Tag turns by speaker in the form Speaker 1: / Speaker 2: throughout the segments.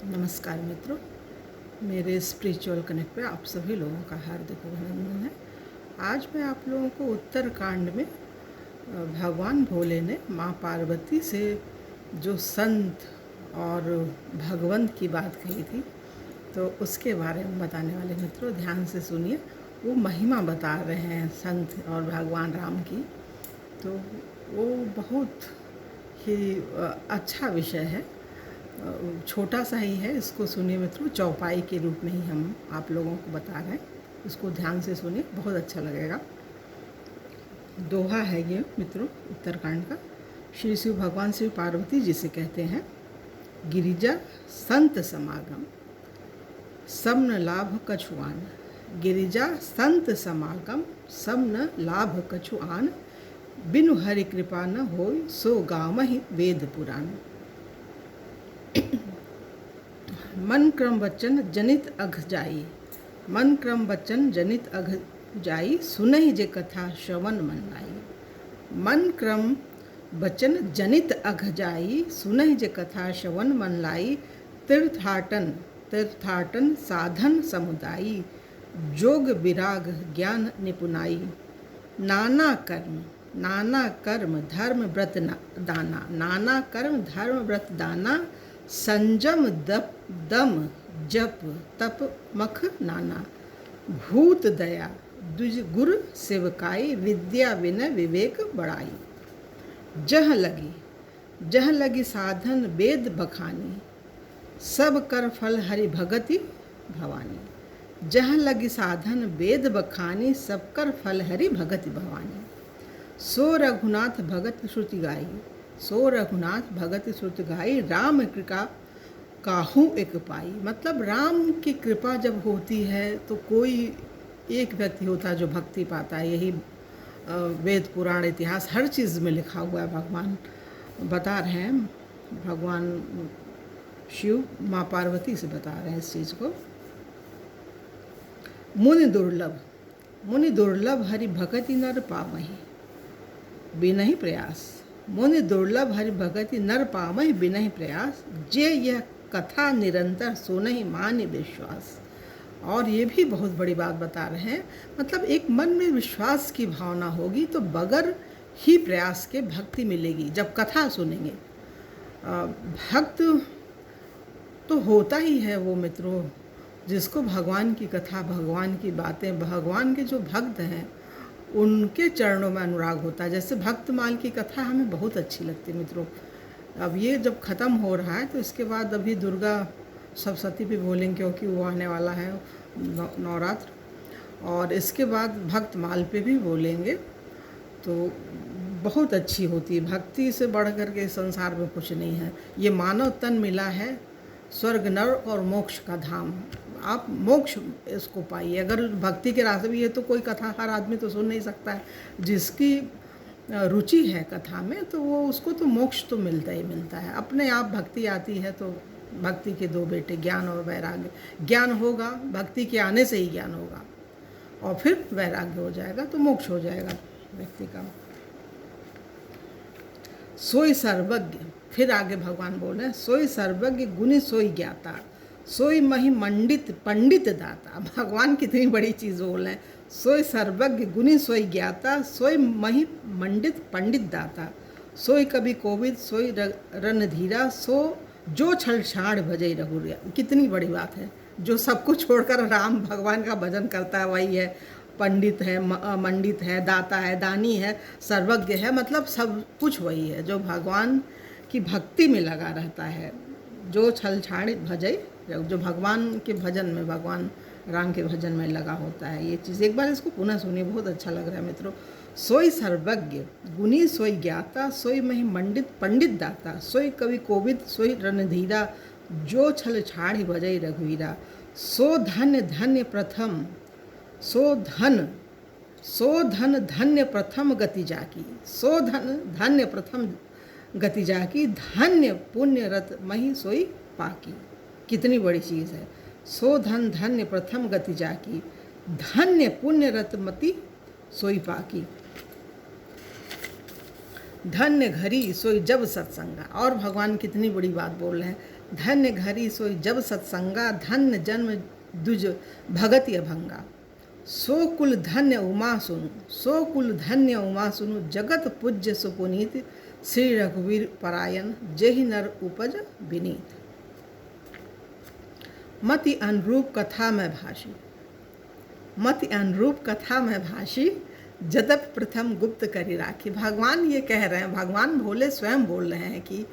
Speaker 1: नमस्कार मित्रों, मेरे स्पिरिचुअल कनेक्ट पे आप सभी लोगों का हार्दिक अभिनंदन है। आज मैं आप लोगों को उत्तराखंड में भगवान भोले ने माँ पार्वती से जो संत और भगवंत की बात कही थी, तो उसके बारे में बताने वाले मित्रों ध्यान से सुनिए। वो महिमा बता रहे हैं संत और भगवान राम की, तो वो बहुत ही अच्छा विषय है। छोटा सा ही है, इसको सुनिए मित्रों। चौपाई के रूप में ही हम आप लोगों को बता रहे हैं, इसको ध्यान से सुनिए, बहुत अच्छा लगेगा। दोहा है ये मित्रों उत्तराखंड का। श्री शिव भगवान श्री पार्वती जी से कहते हैं, गिरिजा संत समागम समन लाभ कछुआन। गिरिजा संत समागम समन लाभ कछुआन। बिनु हरि कृपा न होय सो गावहि वेद पुराण। मन क्रम वचन जनित अघ जाई। मन क्रम वचन जनित अघ जाई। सुनहि जे कथा श्रवण मन लाई। मन क्रम वचन जनित अघ जाई। सुनहि जे कथा श्रवण मन लाई। तीर्थाटन तीर्थाटन साधन समुदायी। जोग विराग ज्ञान निपुनाई। नाना कर्म धर्म व्रत दाना। नाना कर्म धर्म व्रत दाना। संजम दम जप तप मख नाना। भूत दया द्विज गुर सेवकाई। विद्या विनय विवेक बड़ाई। जह लगी साधन वेद बखानी। सब कर फल हरि भगति भवानी। जह लगी साधन वेद बखानी। सब कर फल हरि भगति भवानी। सो रघुनाथ भगत श्रुति गाई। सो रघुनाथ भगत श्रुति गाई। राम कृपा काहू एक पाई। मतलब राम की कृपा जब होती है तो कोई एक व्यक्ति होता है जो भक्ति पाता है। यही वेद पुराण इतिहास हर चीज़ में लिखा हुआ है। भगवान बता रहे हैं, भगवान शिव माँ पार्वती से बता रहे हैं इस चीज़ को। मुनि दुर्लभ हरि भगति नर पावहि बिनहि प्रयास। मुनि दुर्लभ हरि भगति नर पावहि बिनहि प्रयास। जे यह कथा निरंतर सुनहि मान्य विश्वास। और ये भी बहुत बड़ी बात बता रहे हैं, मतलब एक मन में विश्वास की भावना होगी तो बगैर ही प्रयास के भक्ति मिलेगी। जब कथा सुनेंगे, भक्त तो होता ही है वो मित्रों, जिसको भगवान की कथा, भगवान की बातें, भगवान के जो भक्त हैं उनके चरणों में अनुराग होता है। जैसे भक्तमाल की कथा हमें बहुत अच्छी लगती है मित्रों। अब ये जब ख़त्म हो रहा है तो इसके बाद अभी दुर्गा सप्तशती भी बोलेंगे, क्योंकि वो आने वाला है नवरात्र। और इसके बाद भक्तमाल पे भी बोलेंगे, तो बहुत अच्छी होती है। भक्ति से बढ़ कर के संसार में कुछ नहीं है। ये मानव तन मिला है स्वर्ग नर और मोक्ष का धाम। आप मोक्ष इसको पाइए। अगर भक्ति के रास्ते भी है तो कोई कथा हर आदमी तो सुन नहीं सकता है। जिसकी रुचि है कथा में तो वो उसको तो मोक्ष तो मिलता ही मिलता है। अपने आप भक्ति आती है तो भक्ति के दो बेटे ज्ञान और वैराग्य। ज्ञान होगा, भक्ति के आने से ही ज्ञान होगा, और फिर वैराग्य हो जाएगा तो मोक्ष हो जाएगा व्यक्ति का। सोई सर्वज्ञ, फिर आगे भगवान बोल रहे हैं, सोई सर्वज्ञ गुणी सोई ज्ञाता। सोई महि मंडित पंडित दाता। भगवान कितनी बड़ी चीज़ बोल रहे हैं। सोई सर्वज्ञ गुणी सोई ज्ञाता। सोई महि मंडित पंडित दाता। सोई कवि कोविद सोई रणधीरा। सो जो छल छाड़ भजई रघुरिया। कितनी बड़ी बात है। जो सब कुछ छोड़कर राम भगवान का भजन करता है वही है पंडित है, मंडित है, दाता है, दानी है, सर्वज्ञ है। मतलब सब कुछ वही है जो भगवान की भक्ति में लगा रहता है। जो छल छाड़ भजई, जो भगवान के भजन में, भगवान राम के भजन में लगा होता है। ये चीज़ एक बार इसको पुनः सुनिए, बहुत अच्छा लग रहा है मित्रों। सोई सर्वज्ञ गुणी सोई ज्ञाता। सोई महि मंडित पंडित दाता। सोई कवि कोविद सोई रणधीरा। जो छल छाड़ भजई रघुवीरा। सो धन्य धन्य प्रथम सो धन धन्य प्रथम गति जाकी। सो धन धन्य प्रथम गति जाकी। धन्य पुण्य रत मही सोई पाकी। कितनी बड़ी चीज़ है। सो धन धन्य प्रथम गति जाकी। धन्य पुण्य रत मति सोई पाकी। धन्य घरी सोई जब सत्संगा। और भगवान कितनी बड़ी बात बोल रहे हैं, धन्य घरी सोई जब सत्संगा, धन्य जन्म दुज भगति अभंगा। सो कुल धन्य उमा सुनु, सो कुल धन्य उमा सुनु, जगत पूज्य सुपुनीत, श्री रघुवीर परायण, जेहि नर उपज विनीत। मति अनुरूप कथा में भाषी, मति अनुरूप कथा में भाषी, जदप प्रथम गुप्त करी राखी। भगवान ये कह रहे हैं, भगवान भोले स्वयं बोल रहे हैं कि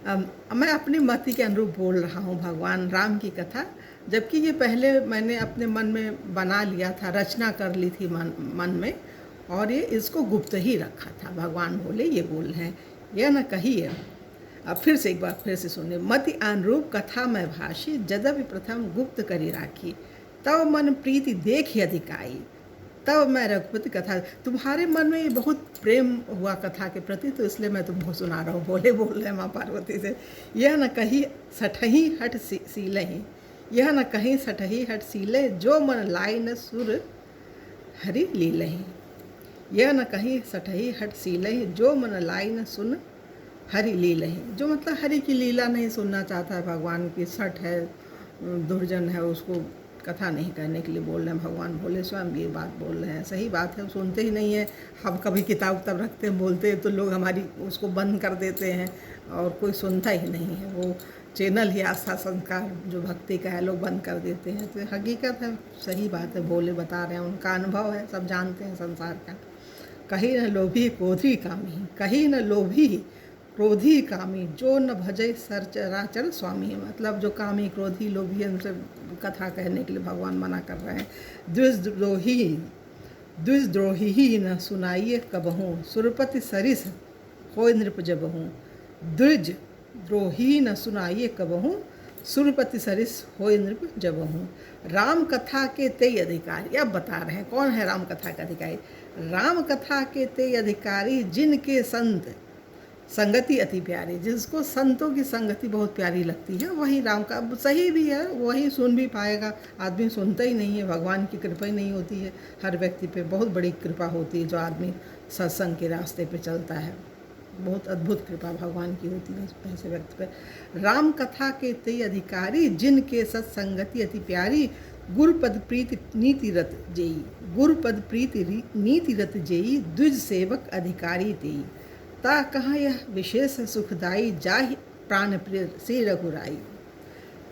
Speaker 1: मैं अपनी मति के अनुरूप बोल रहा हूँ भगवान राम की कथा, जबकि ये पहले मैंने अपने मन में बना लिया था, रचना कर ली थी मन में, और ये इसको गुप्त ही रखा था। भगवान भोले ये बोल रहे हैं, यह न कहिए। अब फिर से एक बार फिर से सुनिए। मति अनुरूप कथा में भाषी, जदपि प्रथम गुप्त करी राखी, तब मन प्रीति देखी अधिकाई, तब मैं रघुपति कथा। तुम्हारे मन में ये बहुत प्रेम हुआ कथा के प्रति, तो इसलिए मैं तुमको सुना रहा हूँ। भोले बोल रहे हैं माँ पार्वती से, यह न कहीं सठही हट सीलहि, यह न कहीं सठही हट सीले, जो मन लाई न सुर हरि लीलहि। यह न कहीं सठही हट सीलहि, जो मन लाई न सुन हरि लीलहि। जो मतलब हरि की लीला नहीं सुनना चाहता है, भगवान की सठ है, दुर्जन है, उसको कथा नहीं करने के लिए बोल रहे हैं। भगवान भोले स्वयं ये बात बोल रहे हैं। सही बात है, सुनते ही नहीं है। हम कभी किताब उताब रखते हैं, बोलते हैं तो लोग हमारी उसको बंद कर देते हैं और कोई सुनता ही नहीं है। वो चैनल ही आस्था संस्कार जो भक्ति का है, लोग बंद कर देते हैं। तो हकीकत है, सही बात है, भोले बता रहे हैं, उनका अनुभव है, सब जानते हैं संसार का। कहीं न लोभी क्रोधी कामी, कहीं न लोभी क्रोधी कामी, जो न भजे सर चराचर स्वामी। मतलब जो कामी क्रोधी लोभी है, उनसे कथा कहने के लिए भगवान मना कर रहे हैं। द्विजद्रोही ही न सुनाइए कबहूँ, सुरपति सरिस होय नृप जबहूँ। द्विजद्रोही न सुनाइए कबहूँ, सुरपति सरिस होय नृप जबहूँ। राम कथा के तेय अधिकारी, अब बता रहे हैं कौन है राम कथा के अधिकारी। राम कथा के तेय अधिकारी, जिनके संत संगति अति प्यारी, जिसको संतों की संगति बहुत प्यारी लगती है, वही राम का। सही भी है, वही सुन भी पाएगा। आदमी सुनता ही नहीं है, भगवान की कृपा ही नहीं होती है। हर व्यक्ति पे बहुत बड़ी कृपा होती है, जो आदमी सत्संग के रास्ते पे चलता है। बहुत अद्भुत कृपा भगवान की होती है ऐसे व्यक्ति पर। राम कथा के तेय अधिकारी, जिनके सत्संगति अति प्यारी, गुरुपद प्रीति नीति रत जेई, गुरुपद प्रीति नीति रत जेई, द्विज सेवक अधिकारी तेई। ता कहाँ यह विशेष सुखदाई, जाहि प्राण प्रिय श्री रघुराई।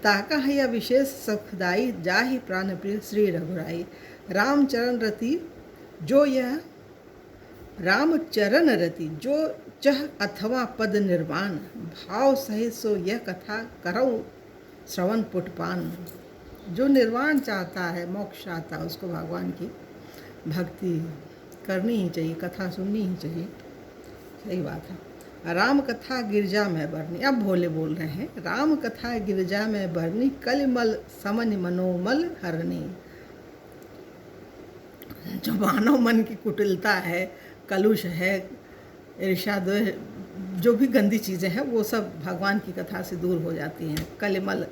Speaker 1: ता कहाँ यह विशेष सुखदाई, जाहि प्राण प्रिय श्री रघुराई। रामचरण रति जो यह, रामचरण रति जो चह अथवा पद निर्वाण, भाव सहित सो यह कथा करौ श्रवण पुटपान। जो निर्वाण चाहता है, मोक्ष चाहता है, उसको भगवान की भक्ति करनी ही चाहिए, कथा सुननी ही चाहिए। सही बात है। राम कथा गिरजा में बरनी, अब भोले बोल रहे हैं, राम कथा गिरजा में बरनी, कलिमल समन मनोमल हरनी। जो मानव मन की कुटिलता है, कलुष है, ईर्ष्या, जो भी गंदी चीज़ें हैं, वो सब भगवान की कथा से दूर हो जाती हैं। कलिमल,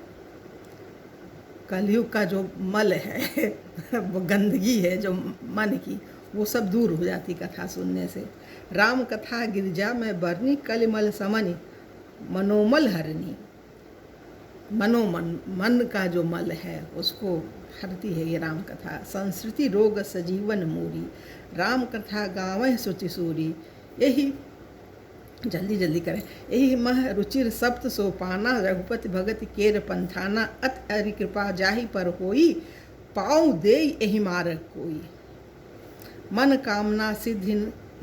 Speaker 1: कलयुग का जो मल है वो गंदगी है जो मन की, वो सब दूर हो जाती कथा सुनने से। राम कथा गिरजा में बरनी, कलिमल समनि मनोमल हरनी। मनोमन, मन का जो मल है उसको हरती है ये राम कथा। संस्कृति रोग सजीवन मूरी, राम कथा गावह सुचि सूरी। यही जल्दी जल्दी करें। यही मह रुचिर सप्त सोपाना, रघुपति भगति केर पंथाना। अत हरि कृपा जाहि पर होई, पाँव दे यही मार कोई। मन कामना सिद्धि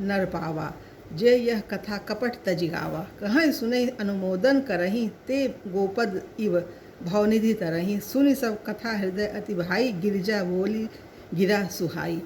Speaker 1: नर पावा, जे यह कथा कपट तजि गावा। कहीं सुने अनुमोदन करही, ते गोपद इव भवनिधि तरही। सुनि सब कथा हृदय अति भाई, गिरिजा बोली गिरा सुहाई।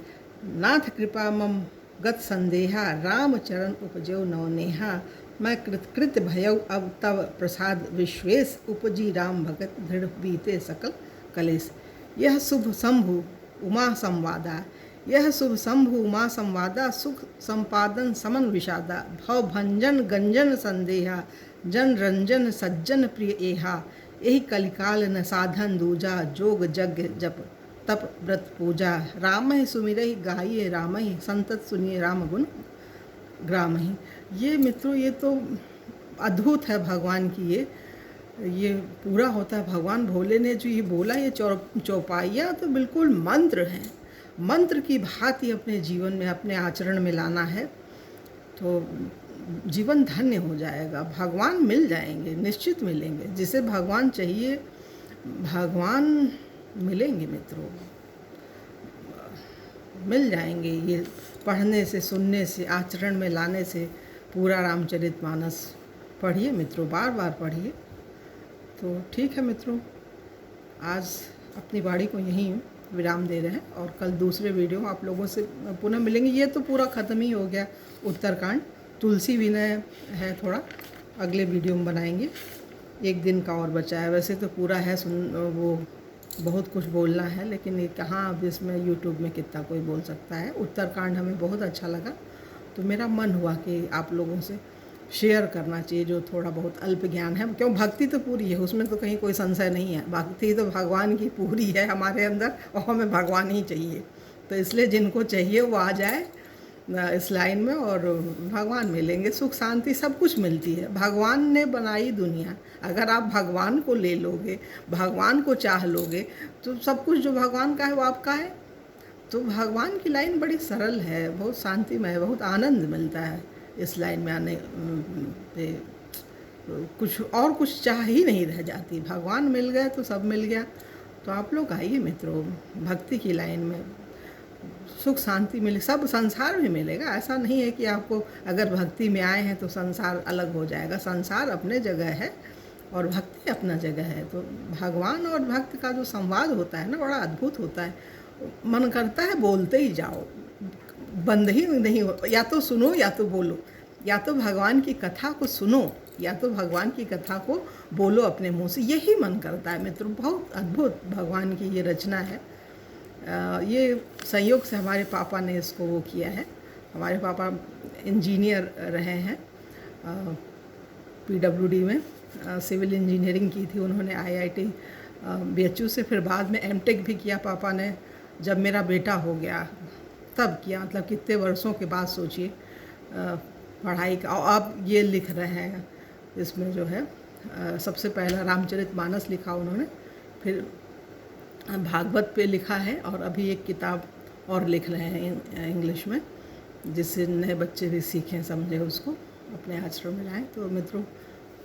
Speaker 1: नाथ कृपा मम गत संदेहा, राम चरण उपजो नवनेहा। मैं कृत भयउ अब तव प्रसाद विश्वेश, उपजी राम भगत दृढ़ बीते सकल कलेश। यह शुभ शंभु उमा संवादा, यह शुभ शंभु उमा संवादा। सुख संपादन समन विषादा, भव भंजन गंजन संदेहा। जन रंजन सज्जन प्रिय एहा, यही कलिकाल न साधन दूजा। जोग यज्ञ जप तप व्रत पूजा, राम ही सुमिरहि गाइए राम ही। संतत सुनिए राम गुण ग्राम ही। ये मित्रों, ये तो अद्भुत है भगवान की ये पूरा होता है। भगवान भोले ने जो ये बोला, ये चौपाइयाँ तो बिल्कुल मंत्र हैं। मंत्र की भांति अपने जीवन में, अपने आचरण में लाना है तो जीवन धन्य हो जाएगा। भगवान मिल जाएंगे, निश्चित मिलेंगे। जिसे भगवान चाहिए भगवान मिलेंगे मित्रों, मिल जाएंगे। ये पढ़ने से, सुनने से, आचरण में लाने से। पूरा रामचरितमानस पढ़िए मित्रों, बार बार पढ़िए। तो ठीक है मित्रों, आज अपनी वाणी को यहीं विराम दे रहे हैं और कल दूसरे वीडियो आप लोगों से पुनः मिलेंगे। ये तो पूरा ख़त्म ही हो गया उत्तरकांड। तुलसी विनय है, थोड़ा अगले वीडियो में बनाएंगे। एक दिन का और बचा है। वैसे तो पूरा है, वो बहुत कुछ बोलना है, लेकिन ये कहाँ अब इसमें यूट्यूब में कितना कोई बोल सकता है। उत्तरकांड हमें बहुत अच्छा लगा, तो मेरा मन हुआ कि आप लोगों से शेयर करना चाहिए जो थोड़ा बहुत अल्प ज्ञान है। क्यों, भक्ति तो पूरी है, उसमें तो कहीं कोई संशय नहीं है। भक्ति तो भगवान की पूरी है हमारे अंदर, और हमें भगवान ही चाहिए। तो इसलिए जिनको चाहिए वो आ जाए इस लाइन में, और भगवान मिलेंगे। सुख शांति सब कुछ मिलती है। भगवान ने बनाई दुनिया, अगर आप भगवान को ले लोगे, भगवान को चाह लोगे, तो सब कुछ जो भगवान का है वो आपका है। तो भगवान की लाइन बड़ी सरल है, बहुत शांतिमय है, बहुत आनंद मिलता है इस लाइन में आने पे। कुछ चाह ही नहीं रह जाती। भगवान मिल गए तो सब मिल गया। तो आप लोग आइए मित्रों भक्ति की लाइन में, सुख शांति मिले, सब संसार भी मिलेगा। ऐसा नहीं है कि आपको अगर भक्ति में आए हैं तो संसार अलग हो जाएगा। संसार अपने जगह है और भक्ति अपना जगह है। तो भगवान और भक्त का जो संवाद होता है ना, बड़ा अद्भुत होता है। मन करता है बोलते ही जाओ, बंद ही नहीं हो। या तो सुनो या तो बोलो, या तो भगवान की कथा को सुनो या तो भगवान की कथा को बोलो अपने मुंह से। यही मन करता है मित्रों। बहुत अद्भुत भगवान की ये रचना है। ये संयोग से हमारे पापा ने इसको वो किया है। हमारे पापा इंजीनियर रहे हैं, PWD में सिविल इंजीनियरिंग की थी उन्होंने, IIT BHU से। फिर बाद में MTech भी किया पापा ने। जब मेरा बेटा हो गया तब किया, मतलब कितने वर्षों के बाद सोचिए पढ़ाई का। और अब ये लिख रहे हैं इसमें जो है, सबसे पहला रामचरितमानस लिखा उन्होंने, फिर भागवत पे लिखा है, और अभी एक किताब और लिख रहे हैं इंग्लिश में, जिससे नए बच्चे भी सीखें, समझें, उसको अपने आचरण में लाएँ। तो मित्रों,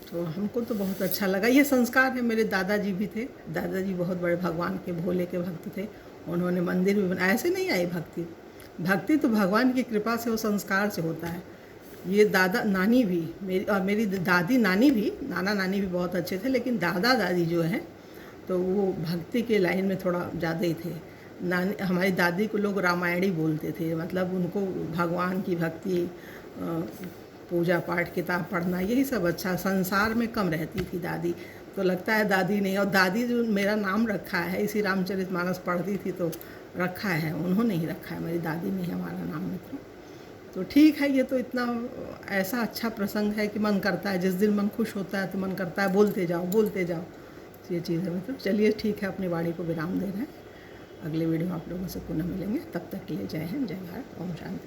Speaker 1: तो हमको तो बहुत अच्छा लगा। ये संस्कार है। मेरे दादाजी भी थे, दादाजी बहुत बड़े भगवान के, भोले के भक्त थे। उन्होंने मंदिर भी बनाया। ऐसे नहीं आई भक्ति। भक्ति तो भगवान की कृपा से, वो संस्कार से होता है। ये दादा नानी भी मेरी दादी नानी भी, नाना नानी भी बहुत अच्छे थे, लेकिन दादा दादी जो हैं तो वो भक्ति के लाइन में थोड़ा ज़्यादा ही थे। नानी, हमारी दादी को लोग रामायणी बोलते थे, मतलब उनको भगवान की भक्ति, पूजा पाठ, किताब पढ़ना, यही सब अच्छा। संसार में कम रहती थी दादी, तो लगता है दादी नहीं। और दादी जो मेरा नाम रखा है, इसी रामचरितमानस पढ़ती थी तो रखा है, उन्होंने ही रखा है, मेरी दादी ने ही हमारा नाम मित्रों। तो ठीक है, ये तो इतना ऐसा अच्छा प्रसंग है कि मन करता है, जिस दिन मन खुश होता है तो मन करता है बोलते जाओ बोलते जाओ। तो ये चीज़ है मतलब। चलिए ठीक है, अपनी वाणी को विराम दे रहे हैं। अगले वीडियो आप लोगों से पुनः मिलेंगे। तब तक के लिए जय हिंद, जय भारत, ओम शांति।